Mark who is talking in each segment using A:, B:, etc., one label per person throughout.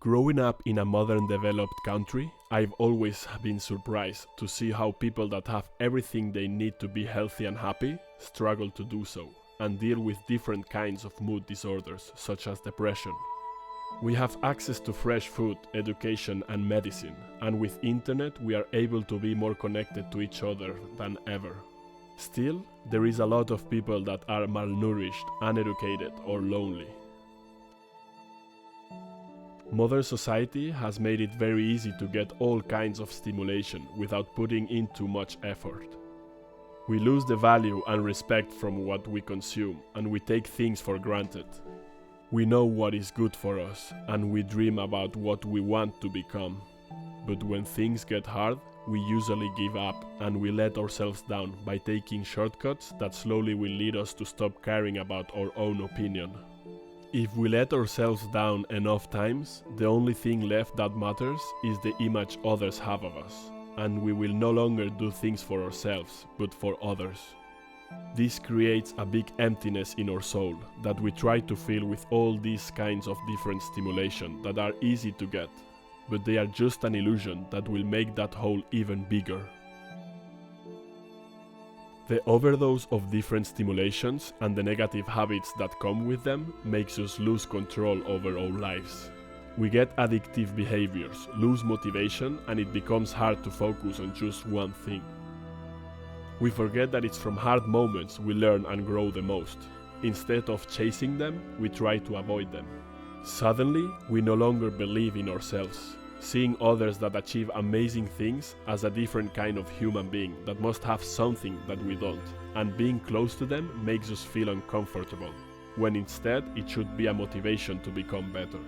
A: Growing up in a modern developed country, I've always been surprised to see how people that have everything they need to be healthy and happy struggle to do so, and deal with different kinds of mood disorders such as depression. We have access to fresh food, education and medicine, and with internet we are able to be more connected to each other than ever. Still, there is a lot of people that are malnourished, uneducated or lonely. Modern society has made it very easy to get all kinds of stimulation without putting in too much effort. We lose the value and respect from what we consume, and we take things for granted. We know what is good for us, and we dream about what we want to become. But when things get hard, we usually give up and we let ourselves down by taking shortcuts that slowly will lead us to stop caring about our own opinion. If we let ourselves down enough times, the only thing left that matters is the image others have of us, and we will no longer do things for ourselves, but for others. This creates a big emptiness in our soul that we try to fill with all these kinds of different stimulation that are easy to get, but they are just an illusion that will make that hole even bigger. The overdose of different stimulations and the negative habits that come with them makes us lose control over our lives. We get addictive behaviors, lose motivation, and it becomes hard to focus on just one thing. We forget that it's from hard moments we learn and grow the most. Instead of chasing them, we try to avoid them. Suddenly, we no longer believe in ourselves, seeing others that achieve amazing things as a different kind of human being that must have something that we don't, and being close to them makes us feel uncomfortable, when instead it should be a motivation to become better.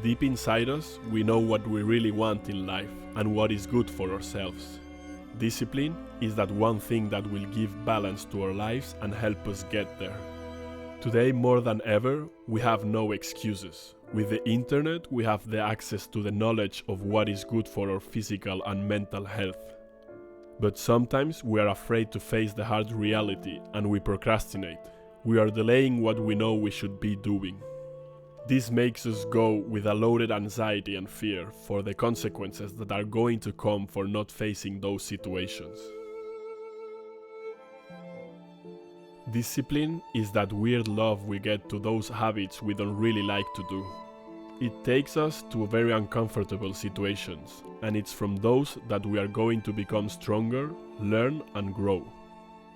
A: Deep inside us, we know what we really want in life and what is good for ourselves. Discipline is that one thing that will give balance to our lives and help us get there. Today more than ever, we have no excuses. With the internet, we have the access to the knowledge of what is good for our physical and mental health. But sometimes we are afraid to face the hard reality and we procrastinate. We are delaying what we know we should be doing. This makes us go with a loaded anxiety and fear for the consequences that are going to come for not facing those situations. Discipline is that weird love we get to those habits we don't really like to do. It takes us to very uncomfortable situations, and it's from those that we are going to become stronger, learn and grow.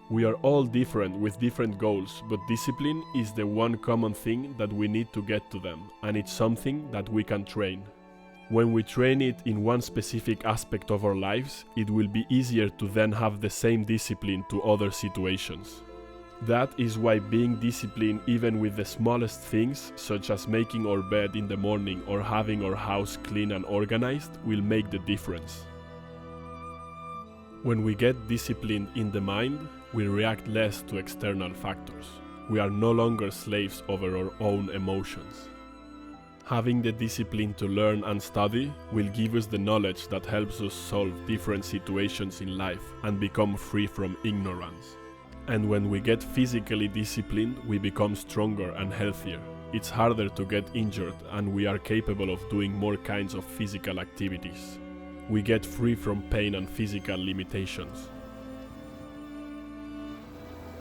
A: We are all different with different goals, but discipline is the one common thing that we need to get to them, and it's something that we can train. When we train it in one specific aspect of our lives, it will be easier to then have the same discipline to other situations. That is why being disciplined even with the smallest things, such as making our bed in the morning or having our house clean and organized, will make the difference. When we get disciplined in the mind, we react less to external factors. We are no longer slaves over our own emotions. Having the discipline to learn and study will give us the knowledge that helps us solve different situations in life and become free from ignorance. And when we get physically disciplined, we become stronger and healthier. It's harder to get injured and we are capable of doing more kinds of physical activities. We get free from pain and physical limitations.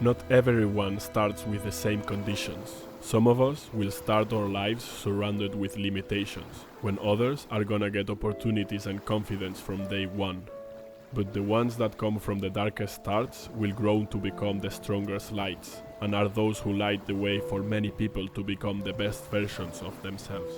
A: Not everyone starts with the same conditions. Some of us will start our lives surrounded with limitations, when others are gonna get opportunities and confidence from day one. But the ones that come from the darkest starts will grow to become the strongest lights, and are those who light the way for many people to become the best versions of themselves.